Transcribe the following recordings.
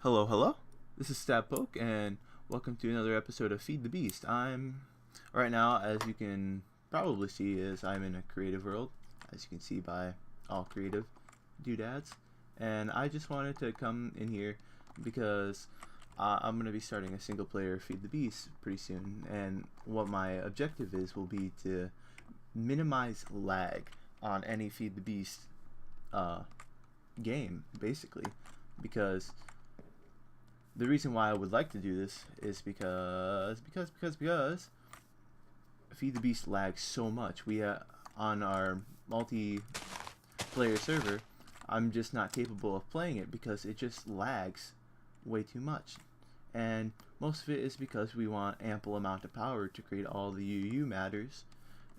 Hello, hello. This is Stabpoke, and welcome to another episode of Feed the Beast. I'm right now, as you can probably see, is I'm in a creative world, as you can see by all creative doodads, and I just wanted to come in here because I'm gonna be starting a single player Feed the Beast pretty soon, and what my objective is will be to minimize lag on any Feed the Beast game, basically, because the reason why I would like to do this is because Feed the Beast lags so much. We on our multiplayer server, I'm just not capable of playing it because it just lags way too much. And most of it is because we want ample amount of power to create all the UU matters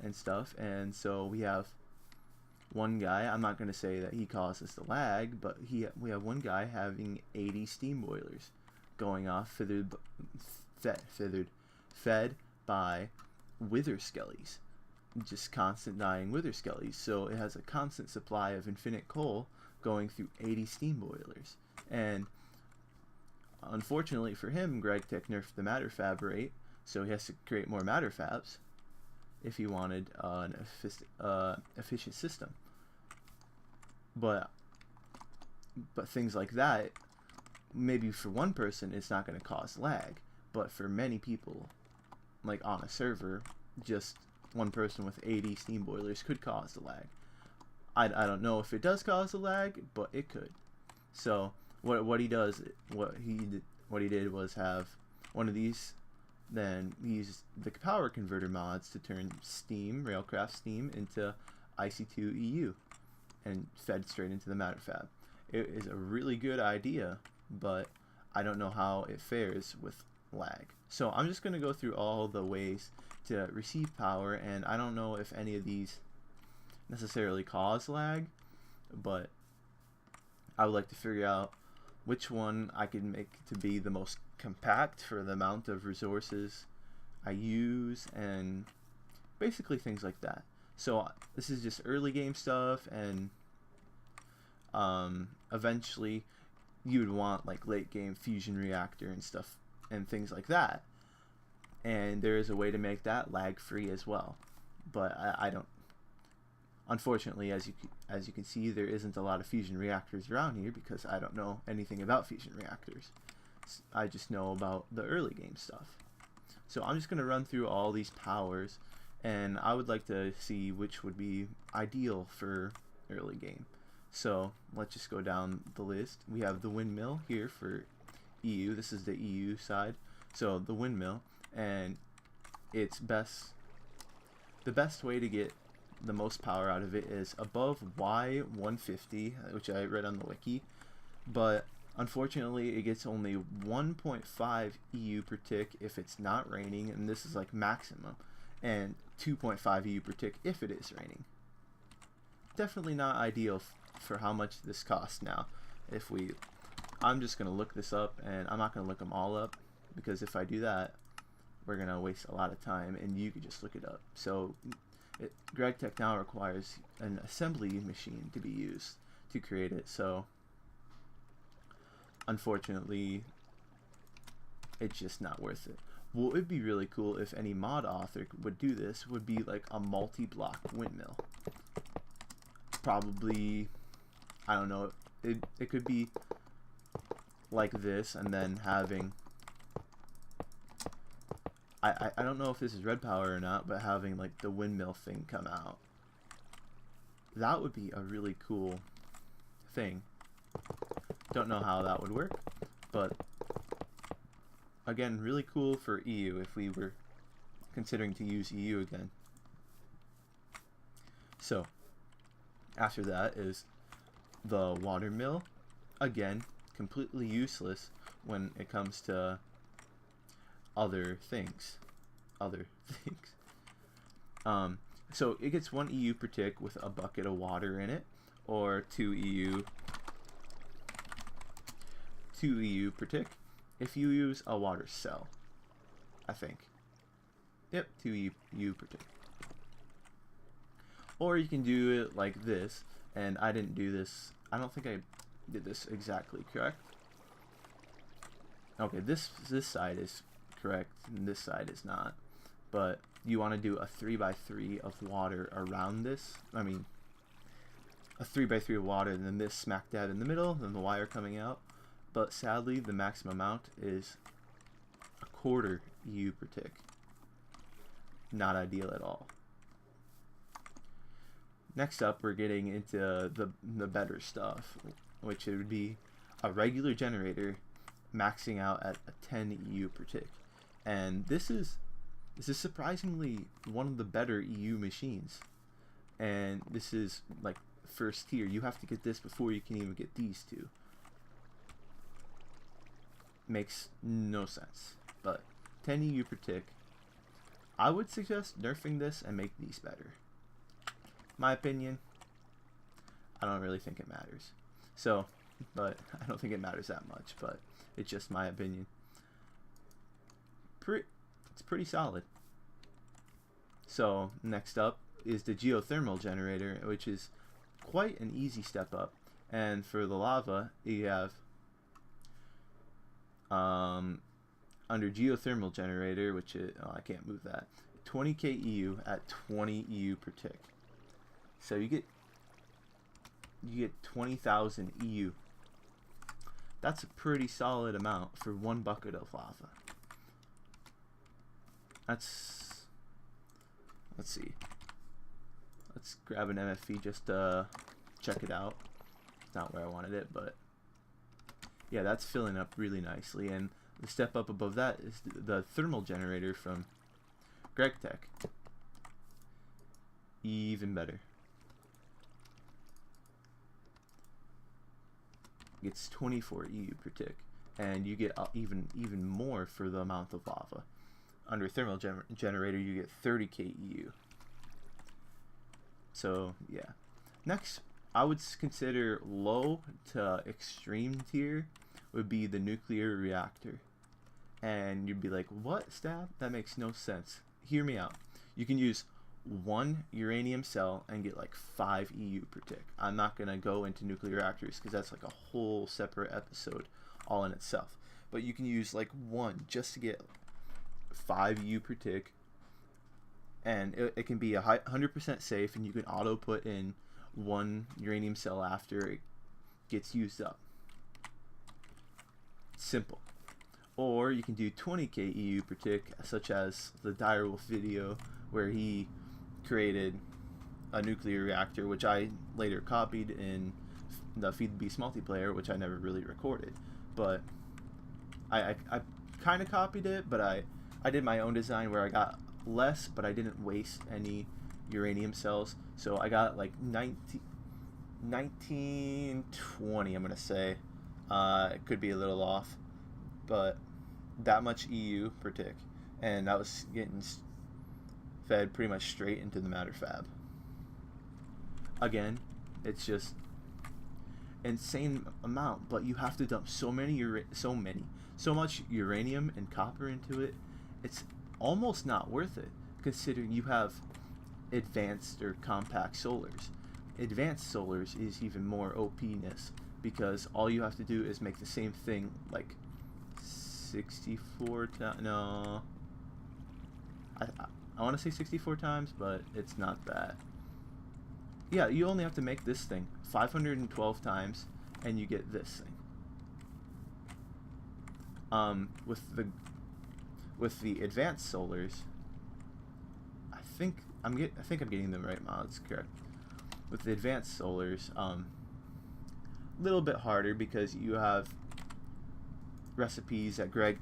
and stuff. And so we have one guy, I'm not going to say that he causes the lag, but we have one guy having 80 steam boilers going off fed by wither skellies, just constant dying wither skellies. So it has a constant supply of infinite coal going through 80 steam boilers. And unfortunately for him, GregTech nerfed the matter fab rate, so he has to create more matter fabs if he wanted an efficient system. But things like that, maybe for one person it's not going to cause lag, but for many people, like on a server, just one person with 80 steam boilers could cause the lag. I don't know if it does cause the lag, but it could. So what he did was have one of these, then he used the power converter mods to turn steam, Railcraft steam, into IC2 EU and fed straight into the matter fab. It is a really good idea, but I don't know how it fares with lag. So I'm just going to go through all the ways to receive power, and I don't know if any of these necessarily cause lag, but I would like to figure out which one I can make to be the most compact for the amount of resources I use, and basically things like that. So this is just early game stuff, and eventually you would want like late game fusion reactor and stuff and things like that, and there is a way to make that lag free as well, but I don't, unfortunately, as you can see, there isn't a lot of fusion reactors around here because I don't know anything about fusion reactors. I just know about the early game stuff. So I'm just going to run through all these powers, and I would like to see which would be ideal for early game. So let's just go down the list. We have the windmill here for EU. This is the EU side. So the windmill, and the best way to get the most power out of it is above Y150, which I read on the wiki, but unfortunately it gets only 1.5 EU per tick if it's not raining, and this is like maximum, and 2.5 EU per tick if it is raining. Definitely not ideal for how much this costs now. I'm just going to look this up, and I'm not going to look them all up, because if I do that, we're going to waste a lot of time, and you could just look it up. So GregTech now requires an assembly machine to be used to create it, so unfortunately it's just not worth it. What would be really cool if any mod author would do this would be like a multi-block windmill. Probably, I don't know, it could be like this, and then having, I don't know if this is red power or not, but having like the windmill thing come out. That would be a really cool thing. Don't know how that would work, but again, really cool for EU if we were considering to use EU again. So after that is the water mill. Again, completely useless when it comes to other things. So it gets 1 EU per tick with a bucket of water in it, or 2 EU per tick if you use a water cell, I think. Yep, 2 EU per tick. Or you can do it like this, and I didn't do this, I don't think I did this exactly correct. Okay, this side is correct, and this side is not. But you want to do a 3x3 of water around this. I mean, a 3x3 of water, and then this smack dab in the middle, then the wire coming out. But sadly, the maximum amount is a quarter EU per tick. Not ideal at all. Next up, we're getting into the better stuff, which would be a regular generator maxing out at a 10 EU per tick. And this is surprisingly one of the better EU machines. And this is like first tier. You have to get this before you can even get these two. Makes no sense. But 10 EU per tick. I would suggest nerfing this and make these better. My opinion, I don't really think it matters. So, but I don't think it matters that much, but it's just my opinion. It's pretty solid. So, next up is the geothermal generator, which is quite an easy step up. And for the lava, you have under geothermal generator, which is, I can't move that, 20k EU at 20 EU per tick. So you get 20,000 EU. That's a pretty solid amount for one bucket of lava. Let's see. Let's grab an MFV just to check it out. It's not where I wanted it, but yeah, that's filling up really nicely. And the step up above that is the thermal generator from GregTech. Even better. Gets 24 EU per tick, and you get even more for the amount of lava. Under thermal generator, you get 30k EU. So yeah. Next, I would consider low to extreme tier would be the nuclear reactor. And you'd be like, what, Stab? That makes no sense. Hear me out. You can use one uranium cell and get like 5 EU per tick. I'm not going to go into nuclear reactors because that's like a whole separate episode all in itself. But you can use like one just to get 5 EU per tick. And it can be 100% safe, and you can auto put in one uranium cell after it gets used up. Simple. Or you can do 20k EU per tick, such as the Direwolf video where he created a nuclear reactor, which I later copied in the Feed the Beast multiplayer, which I never really recorded. But I kind of copied it, but I did my own design where I got less, but I didn't waste any uranium cells. So I got like 1920, I'm going to say. It could be a little off, but that much EU per tick. And that was getting fed pretty much straight into the matter fab. Again, it's just insane amount, but you have to dump so much uranium and copper into it. It's almost not worth it, considering you have advanced or compact solars. Advanced solars is even more OP-ness, because all you have to do is make the same thing like 64 times. No, I want to say 64 times, but it's not that. Yeah, you only have to make this thing 512 times, and you get this thing. With the advanced solars, I think I'm getting them right, Miles. Correct. With the advanced solars, little bit harder because you have recipes that Greg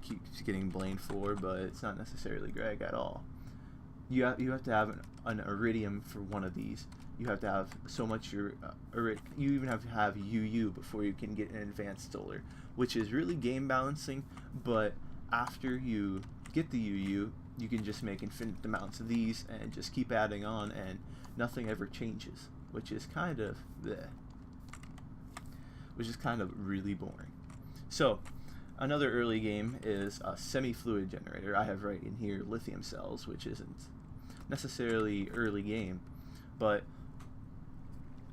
keeps getting blamed for, but it's not necessarily Greg at all. You have to have an iridium for one of these. You have to have so much you even have to have UU before you can get an advanced solar, which is really game balancing. But after you get the UU, you can just make infinite amounts of these and just keep adding on, and nothing ever changes, which is kind of really boring. So another early game is a semi-fluid generator. I have right in here lithium cells, which isn't necessarily early game, but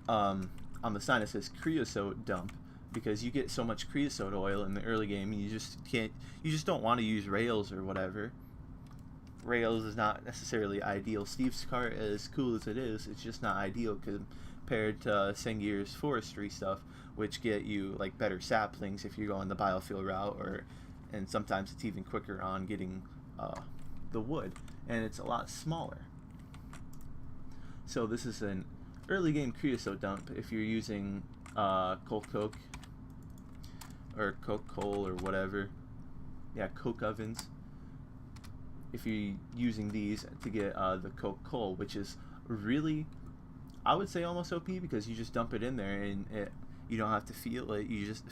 on the sign it says creosote dump, because you get so much creosote oil in the early game, and you just don't want to use rails or whatever. Rails is not necessarily ideal. Steve's cart, as cool as it is, it's just not ideal compared to Sengir's forestry stuff, which get you like better saplings if you're going the biofuel route, and sometimes it's even quicker on getting the wood, and it's a lot smaller. So this is an early game creosote dump if you're using coke or coal or whatever. Yeah, coke ovens. If you're using these to get the coal, which is really, I would say, almost OP, because you just dump it in there and you don't have to fuel it. You just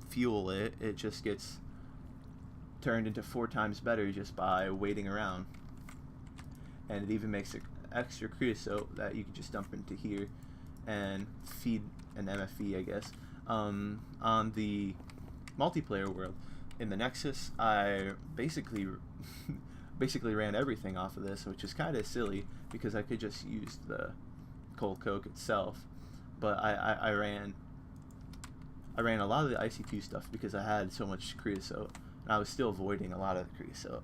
fuel it. It just gets turned into 4 times better just by waiting around. And it even makes extra creosote that you can just dump into here and feed an MFE, I guess. On the multiplayer world, in the Nexus, I basically ran everything off of this, which is kind of silly because I could just use the coke itself, but I ran a lot of the IC2 stuff because I had so much creosote, and I was still avoiding a lot of the creosote.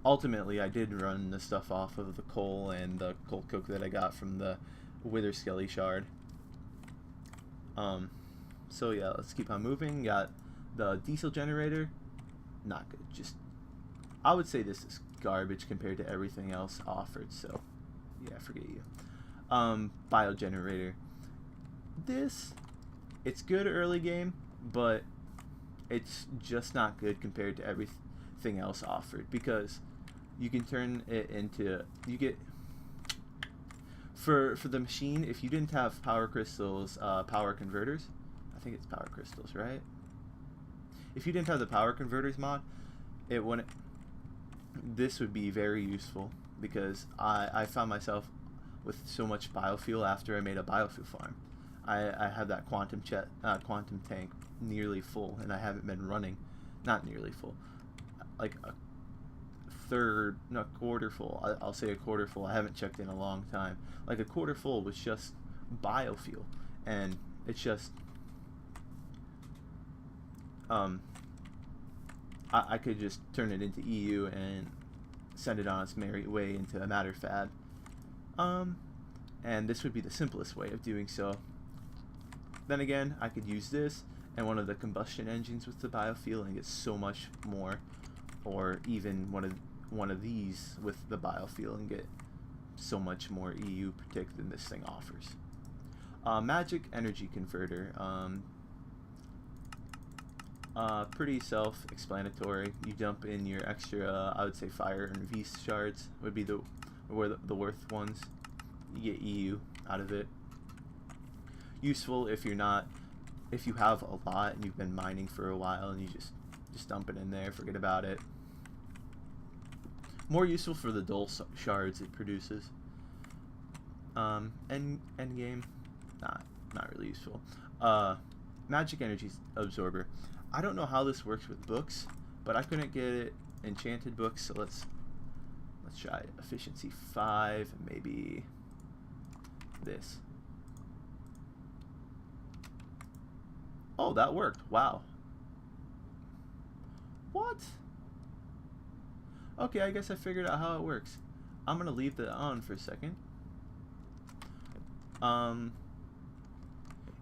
Ultimately, I did run the stuff off of the coal and the coke that I got from the Wither Skelly shard. So yeah, let's keep on moving. Got the diesel generator, not good. Just, I would say this is garbage compared to everything else offered, so yeah, forget you. Biogenerator. It's good early game, but it's just not good compared to everything else offered, because you can turn it into, you get, for the machine, if you didn't have power crystals, power converters, I think it's power crystals, right? If you didn't have the power converters mod, it wouldn't, this would be very useful, because I found myself with so much biofuel after I made a biofuel farm. I had that quantum tank nearly full, and I haven't been running, not nearly full, like a quarter full. I'll say a quarter full. I haven't checked in a long time. Like a quarter full was just biofuel, and it's just I could just turn it into EU and send it on its merry way into a matter fad. And this would be the simplest way of doing so. Then again, I could use this and one of the combustion engines with the biofuel and get so much more, or even one of these with the biofuel and get so much more EU protect than this thing offers. Magic energy converter. Pretty self-explanatory. You dump in your extra, I would say, fire and V shards would be the worth ones. You get EU out of it. Useful if you have a lot and you've been mining for a while and you just dump it in there, forget about it. More useful for the dull shards it produces. Endgame, not really useful. Magic energy absorber. I don't know how this works with books, but I couldn't get it enchanted books, so let's try efficiency 5 and maybe this. Oh, that worked. Wow. What? Okay, I guess I figured out how it works. I'm gonna leave that on for a second.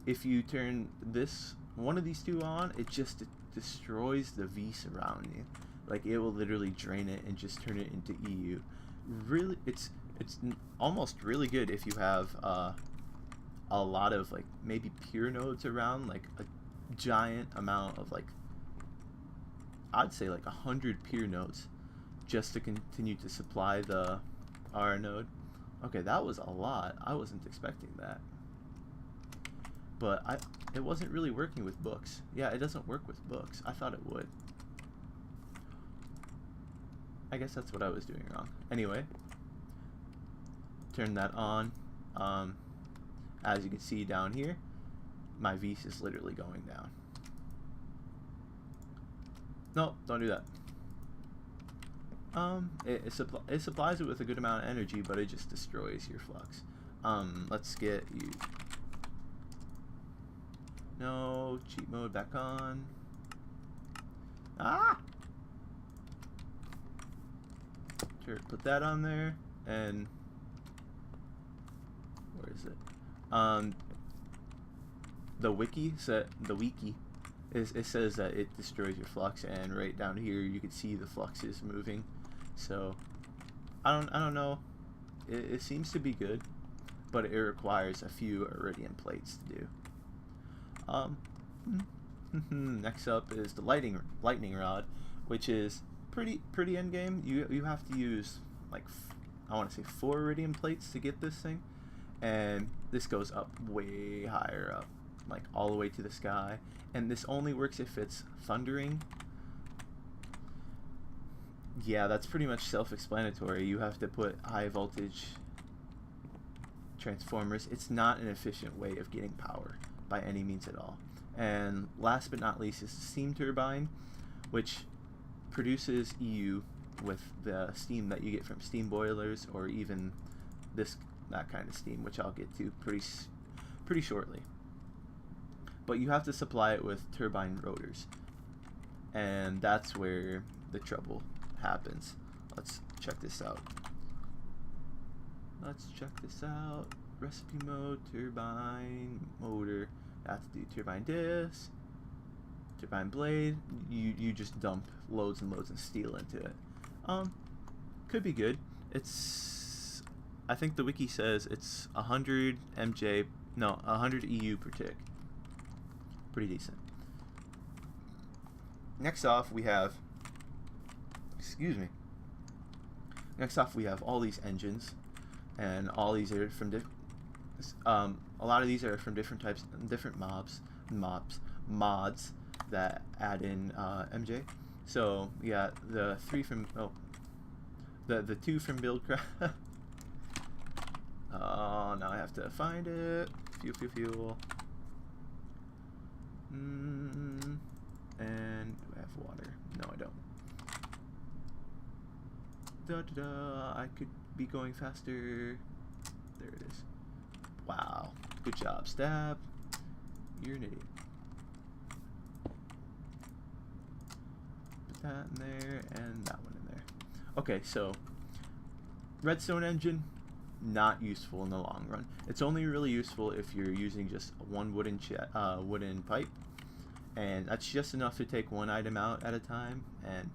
If you turn one of these two on, it just destroys the Vs around you. Like, it will literally drain it and just turn it into EU. Really, it's almost really good if you have a lot of, like, maybe pure nodes around, like a giant amount of, like, I'd say like 100 pure nodes just to continue to supply the R node. Okay, that was a lot. I wasn't expecting that. But it wasn't really working with books. Yeah, it doesn't work with books. I thought it would. I guess that's what I was doing wrong. Anyway, turn that on. As you can see down here, my Vs is literally going down. No, don't do that. It supplies it with a good amount of energy, but it just destroys your flux. Let's get you No, cheat mode back on. Ah! Sure, put that on there, and where is it? The wiki it says that it destroys your flux, and right down here you can see the flux is moving. So I don't know. It seems to be good, but it requires a few iridium plates to do. Next up is the lightning rod, which is pretty endgame. You have to use like I want to say 4 iridium plates to get this thing, and this goes up way higher up, like all the way to the sky. And this only works if it's thundering. Yeah, that's pretty much self-explanatory. You have to put high voltage transformers. It's not an efficient way of getting power by any means at all. And last but not least is the steam turbine, which produces EU with the steam that you get from steam boilers, or even that kind of steam, which I'll get to pretty shortly. But you have to supply it with turbine rotors, and that's where the trouble happens. Let's check this out. Recipe mode, turbine motor. I have to do turbine disc, turbine blade. You just dump loads and loads of steel into it. Could be good. I think the wiki says it's 100 MJ, no, 100 EU per tick. Pretty decent. Next off we have all these engines, and all these are from a lot of these are from different types, different mods that add in MJ. So we got the 2 from Buildcraft. Oh, now I have to find it. Fuel. And do I have water? No, I don't. I could be going faster. There it is. Wow. Good job, Stab. You're an idiot. Put that in there and that one in there. Okay, so redstone engine, not useful in the long run. It's only really useful if you're using just one wooden pipe, and that's just enough to take one item out at a time, and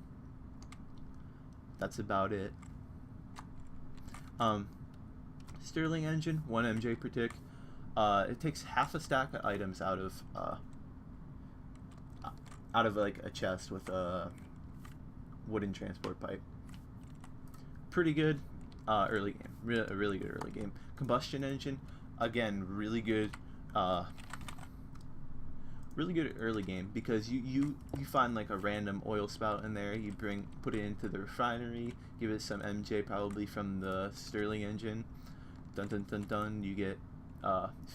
that's about it. Stirling engine, 1 MJ per tick. It takes half a stack of items out of like a chest with a wooden transport pipe. Pretty good early game. Really good early game. Combustion engine, again, really good early game, because you find like a random oil spout in there, you put it into the refinery, give it some MJ probably from the Stirling engine, dun, you get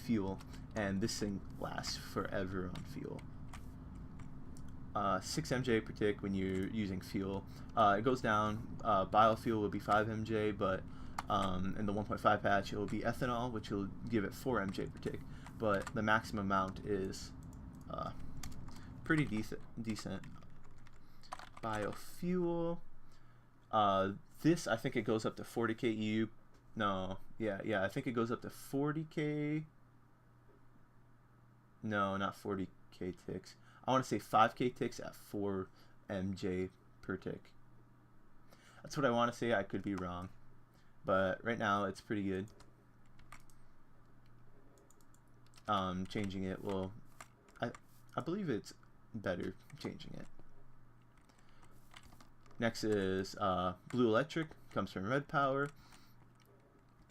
fuel, and this thing lasts forever on fuel. 6 MJ per tick when you're using fuel. It goes down. Biofuel will be 5 MJ, but in the 1.5 patch it will be ethanol, which will give it 4 MJ per tick, but the maximum amount is pretty decent. Biofuel. This, I think it goes up to 40k EU. No, yeah, I think it goes up to 40k. No, not 40k ticks. I want to say 5k ticks at 4 MJ per tick. That's what I want to say. I could be wrong, but right now it's pretty good. Changing it will, I believe it's better changing it. Next is blue electric, comes from red power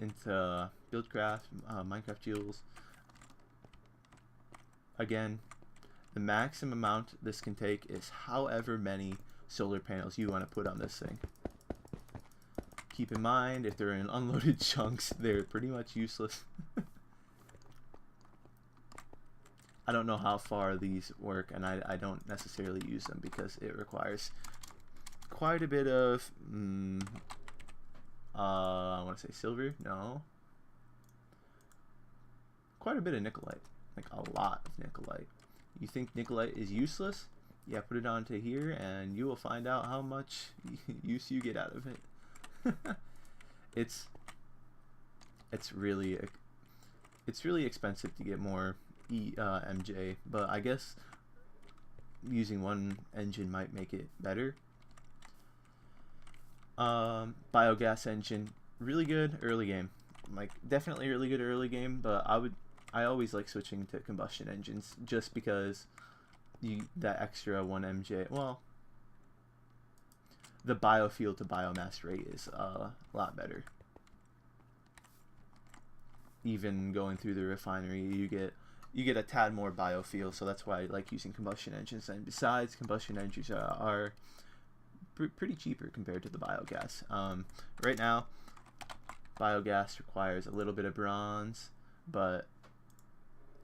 into Buildcraft, Minecraft Jewels. Again, the maximum amount this can take is however many solar panels you want to put on this thing. Keep in mind, if they're in unloaded chunks, they're pretty much useless. I don't know how far these work, and I don't necessarily use them because it requires quite a bit of I want to say silver. No, quite a bit of nickelite, like a lot of nickelite. You think Nicolite is useless? Yeah, put it onto here and you will find out how much use you get out of it. it's really expensive to get more MJ, but I guess using one engine might make it better. Biogas engine, really good early game, like definitely really good early game, but I always like switching to combustion engines just because that extra 1 MJ, well, the biofuel to biomass rate is a lot better. Even going through the refinery, you get a tad more biofuel, so that's why I like using combustion engines. And besides, combustion engines are pretty cheaper compared to the biogas. Right now, biogas requires a little bit of bronze, but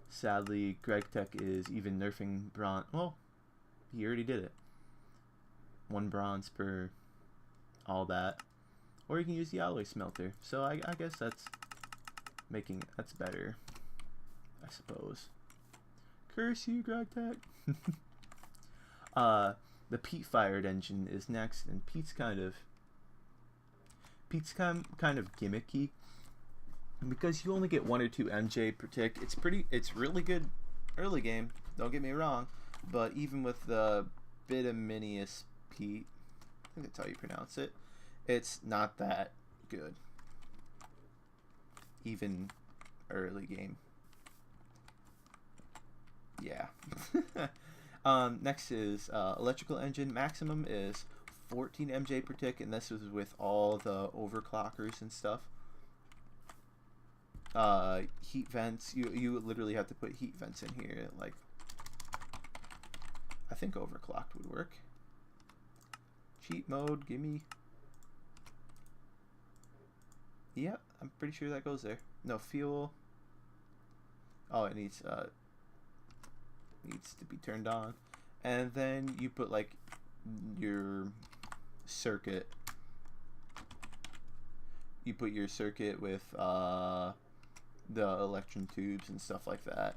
sadly, GregTech is even nerfing bronze. Well, he already did it. 1 bronze per all that, or you can use the alloy smelter. So I guess that's better, I suppose. Curse you, GregTech. The peat fired engine is next, and peat's kind of gimmicky because you only get 1 or 2 MJ per tick. It's really good early game, don't get me wrong, but even with the bituminous peat, I think that's how you pronounce it, it's not that good even early game. Yeah. Next is electrical engine. Maximum is 14 MJ per tick, and this is with all the overclockers and stuff. Heat vents, you literally have to put heat vents in here. Like, I think overclocked would work. Cheat mode, gimme. Yep, I'm pretty sure that goes there. No fuel. Oh, it needs to be turned on, and then you put like your circuit. You put your circuit with the electron tubes and stuff like that.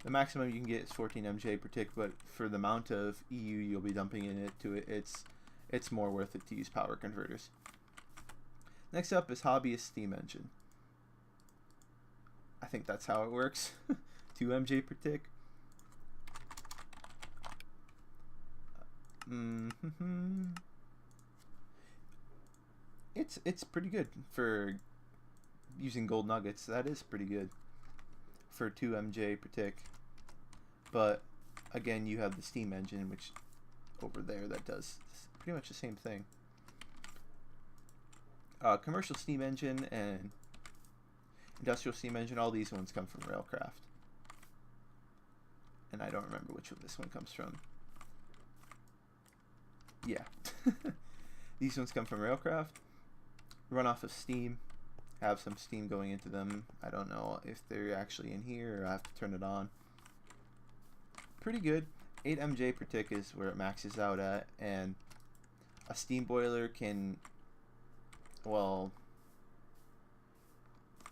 The maximum you can get is 14 MJ per tick, but for the amount of EU you'll be dumping into it, it's more worth it to use power converters. Next up is hobbyist steam engine. I think that's how it works. 2 MJ per tick. It's pretty good for using gold nuggets. That is pretty good for 2 MJ per tick. But again, you have the steam engine, which over there that does pretty much the same thing. Commercial steam engine and industrial steam engine, all these ones come from Railcraft. And I don't remember which one this one comes from. Yeah. These ones come from Railcraft. Run off of steam. Have some steam going into them. I don't know if they're actually in here or I have to turn it on. Pretty good. 8 MJ per tick is where it maxes out at. And a steam boiler can... Well...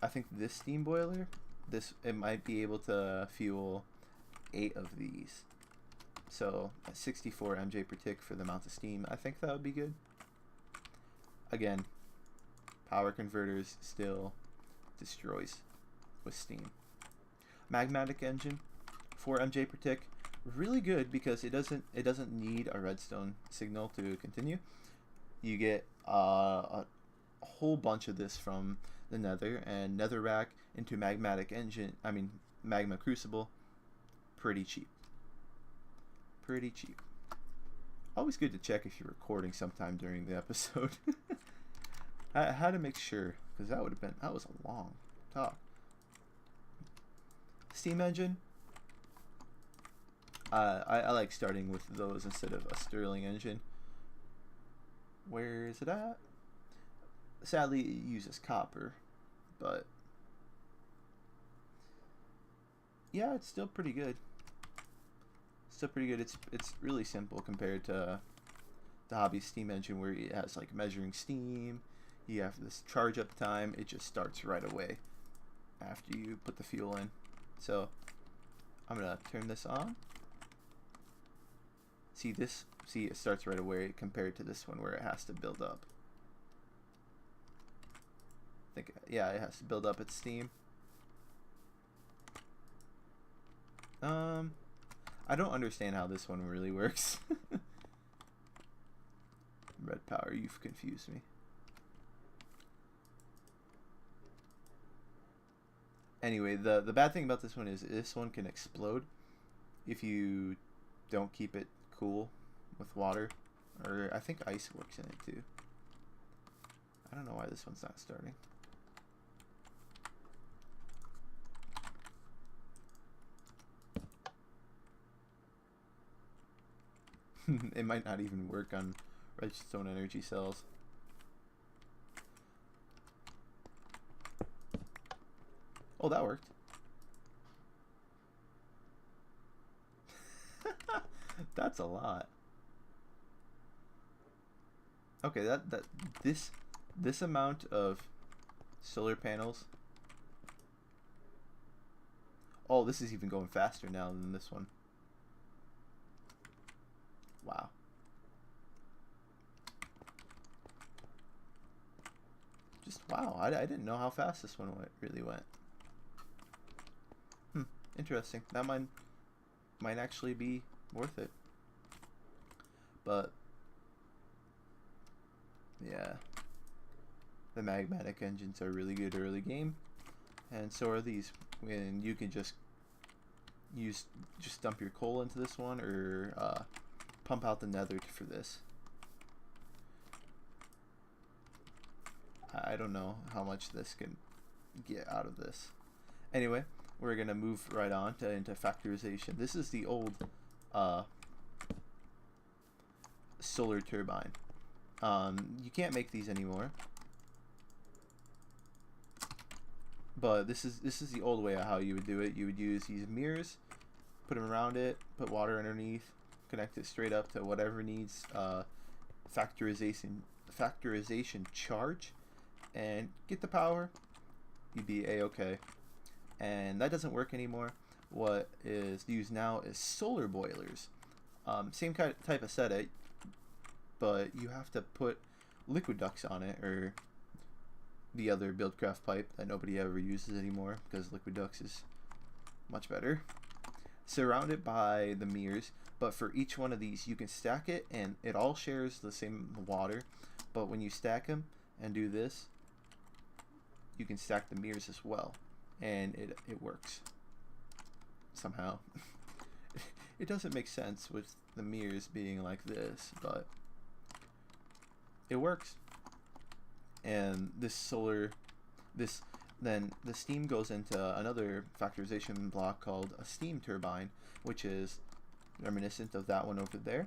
I think this steam boiler, it might be able to fuel 8 of these. So 64 MJ per tick for the amount of steam. I think that would be good. Again, power converters still destroys with steam. Magmatic engine, 4 MJ per tick. Really good because it doesn't need a redstone signal to continue. You get a whole bunch of this from the nether, and netherrack into magmatic engine, magma crucible, pretty cheap. Always good to check if you're recording sometime during the episode. I had to make sure, because that was a long talk. Steam engine, I like starting with those instead of a Stirling engine. Where is it at? Sadly, it uses copper, but yeah, it's still pretty good. It's really simple compared to the hobby steam engine, where it has like measuring steam. You have this charge up time. It just starts right away after you put the fuel in. So I'm gonna turn this on. See this? See, it starts right away compared to this one where it has to build up. I think, yeah, it has to build up its steam. I don't understand how this one really works. Red power, you've confused me. Anyway, the bad thing about this one is this one can explode if you don't keep it cool with water. Or I think ice works in it too. I don't know why this one's not starting. It might not even work on redstone energy cells. Oh, that worked. That's a lot. Okay, this amount of solar panels. Oh, this is even going faster now than this one. Wow. Just wow, I didn't know how fast this one really went. Interesting. That might actually be worth it. But yeah, the magmatic engines are really good early game, and so are these. When you can just dump your coal into this one, or pump out the nether for this. I don't know how much this can get out of this. Anyway, we're gonna move right on into factorization. This is the old solar turbine. You can't make these anymore, but this is the old way of how you would do it. You would use these mirrors, put them around it, put water underneath, connect it straight up to whatever needs factorization charge, and get the power. You'd be a-okay. And that doesn't work anymore. What is used now is solar boilers. Same type of setup, but you have to put liquid ducts on it, or the other Buildcraft pipe that nobody ever uses anymore because liquid ducts is much better. Surrounded by the mirrors, but for each one of these you can stack it, and it all shares the same water, but when you stack them and do this, you can stack the mirrors as well, and it works somehow. It doesn't make sense with the mirrors being like this, but it works. And then the steam goes into another factorization block called a steam turbine, which is reminiscent of that one over there,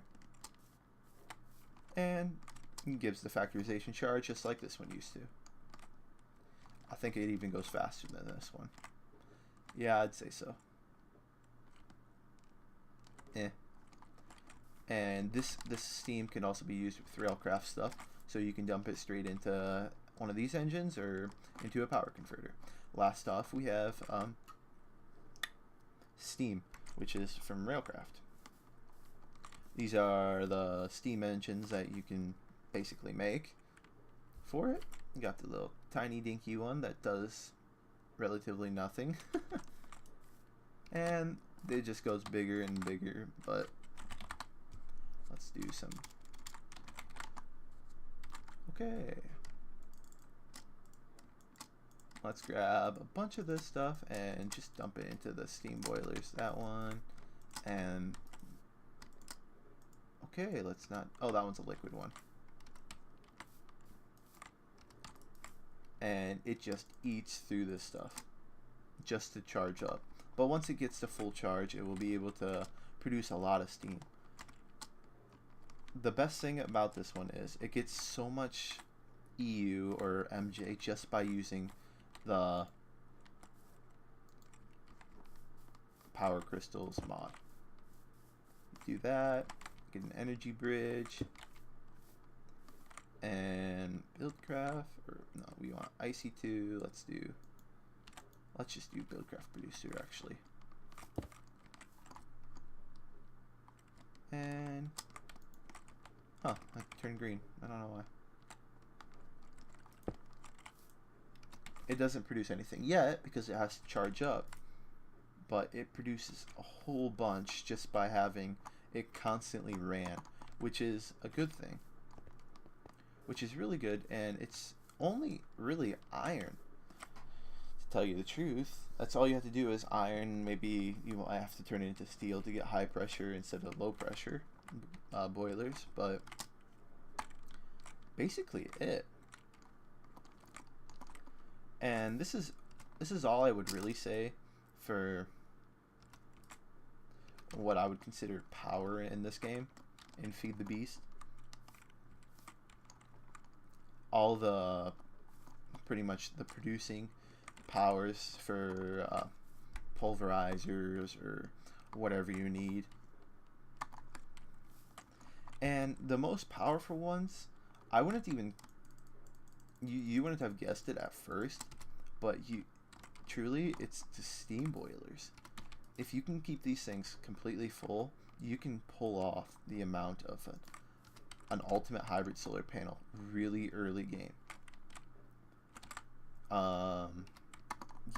and gives the factorization charge just like this one used to. I think it even goes faster than this one. Yeah, I'd say so. And this steam can also be used with railcraft stuff, so you can dump it straight into one of these engines or into a power converter. Last off, we have steam, which is from railcraft. These are the steam engines that you can basically make for it. You got the little tiny dinky one that does relatively nothing. And it just goes bigger and bigger, but let's do some. Okay. Let's grab a bunch of this stuff and just dump it into the steam boilers. That one. And okay, let's not. Oh, that one's a liquid one. And it just eats through this stuff just to charge up. But once it gets to full charge, it will be able to produce a lot of steam. The best thing about this one is it gets so much EU or MJ just by using the power crystals mod. Do that, get an energy bridge, and Buildcraft, or no, we want IC2. Let's just do Buildcraft producer actually. Huh, I turned green. I don't know why. It doesn't produce anything yet because it has to charge up. But it produces a whole bunch just by having it constantly ran, which is a good thing. Which is really good, and it's only really iron. To tell you the truth, that's all you have to do is iron. Maybe you might have to turn it into steel to get high pressure instead of low pressure boilers, but basically it. And this is all I would really say for what I would consider power in this game in Feed the Beast. All the pretty much the producing powers for pulverizers or whatever you need. And the most powerful ones, I wouldn't even you wouldn't have guessed it at first, but truly it's the steam boilers. If you can keep these things completely full, you can pull off the amount of an ultimate hybrid solar panel really early game.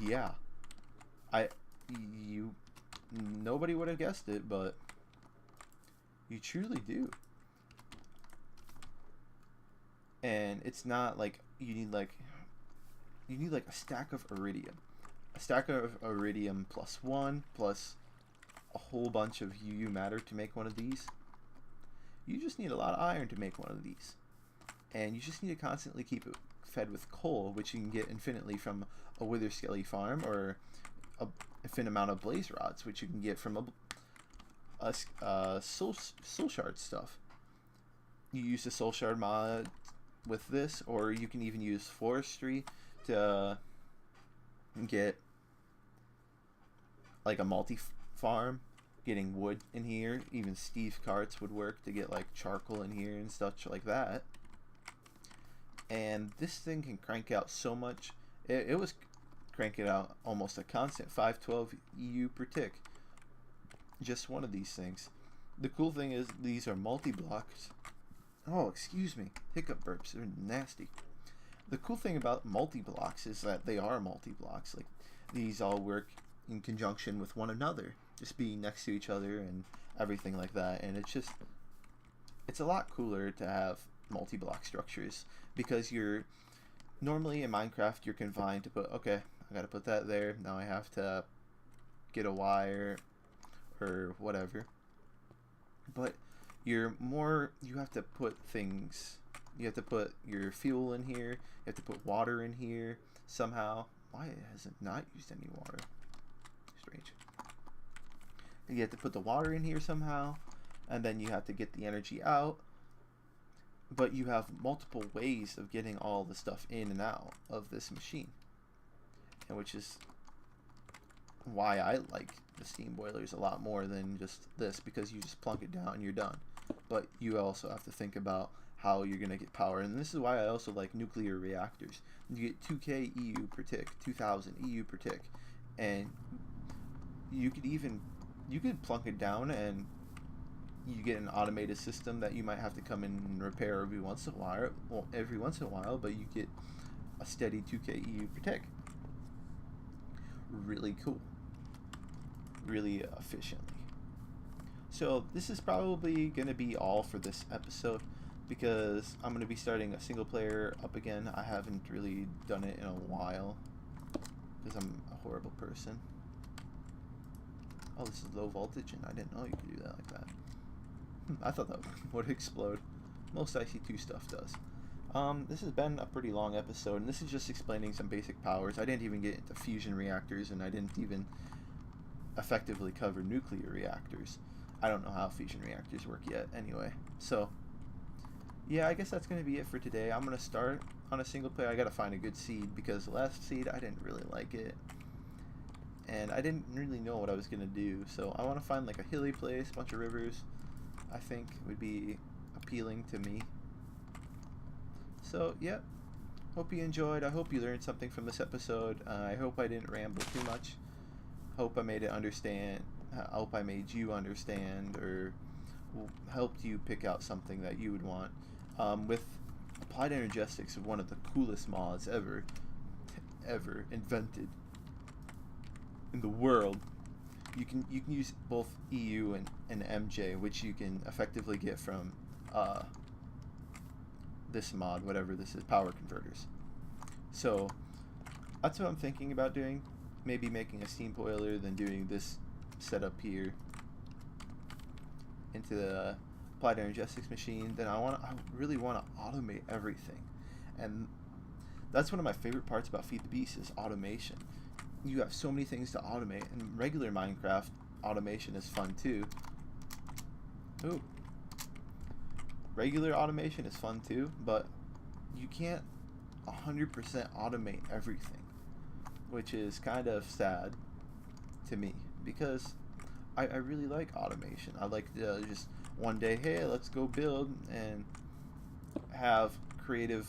Yeah, nobody would have guessed it, but you truly do. And it's not like you need like a stack of iridium. A stack of iridium +1 plus a whole bunch of UU matter to make one of these. You just need a lot of iron to make one of these. And you just need to constantly keep it fed with coal, which you can get infinitely from a wither skelly farm, or a infinite amount of blaze rods, which you can get from a soul shard stuff. You use the soul shard mod with this, or you can even use forestry to get like a multi-farm, getting wood in here. Even Steve carts would work to get like charcoal in here and stuff like that. And this thing can crank out so much. It was cranking out almost a constant 512 EU per tick. Just one of these things. The cool thing is these are multi-blocks. Oh, excuse me. Hiccup burps. They're nasty. The cool thing about multi-blocks is that they are multi-blocks. Like, these all work in conjunction with one another. Just being next to each other and everything like that. And it's a lot cooler to have multi-block structures, because you're normally in Minecraft you're confined to put, okay, I gotta put that there, now I have to get a wire or whatever. But you have to put things, you have to put your fuel in here, you have to put water in here somehow. Why has it not used any water? Strange. And you have to put the water in here somehow, and then you have to get the energy out. But you have multiple ways of getting all the stuff in and out of this machine, and which is why I like the steam boilers a lot more than just this, because you just plunk it down and you're done. But you also have to think about how you're going to get power, and this is why I also like nuclear reactors. You get 2k EU per tick, 2000 EU per tick, and you could plunk it down and you get an automated system that you might have to come in and repair every once in a while, but you get a steady 2k EU per tick. Really cool. Really efficiently. So this is probably going to be all for this episode, because I'm going to be starting a single player up again. I haven't really done it in a while, because I'm a horrible person. Oh, this is low voltage, and I didn't know you could do that like that. I thought that would explode. Most IC2 stuff does. This has been a pretty long episode, and this is just explaining some basic powers. I didn't even get into fusion reactors, and I didn't even effectively cover nuclear reactors. I don't know how fusion reactors work yet anyway. So, yeah, I guess that's going to be it for today. I'm going to start on a single player. I got to find a good seed, because the last seed, I didn't really like it. And I didn't really know what I was going to do. So I want to find like a hilly place, a bunch of rivers. I think would be appealing to me. So, yeah. Hope you enjoyed. I hope you learned something from this episode. I hope I didn't ramble too much. Hope I made it understand. I hope I made you understand, or helped you pick out something that you would want. With Applied Energetics, one of the coolest mods ever invented in the world. You can use both EU and MJ, which you can effectively get from this mod, whatever this is, power converters. So that's what I'm thinking about doing. Maybe making a steam boiler, then doing this setup here into the Applied Energetics machine. Then I really want to automate everything, and that's one of my favorite parts about Feed the Beast is automation. You have so many things to automate, and regular Minecraft automation is fun too. Ooh. Regular automation is fun too, but you can't 100% automate everything, which is kind of sad to me, because I really like automation. I like to just one day, hey, let's go build, and have creative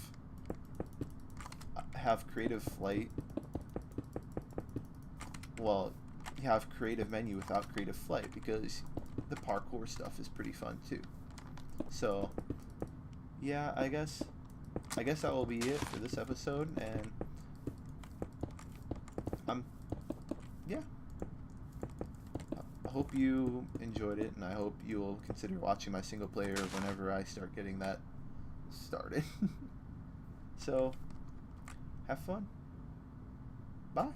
flight. Well, you have creative menu without creative flight, because the parkour stuff is pretty fun too. So yeah, I guess that will be it for this episode, and yeah, I hope you enjoyed it, and I hope you'll consider watching my single player whenever I start getting that started. So have fun. Bye.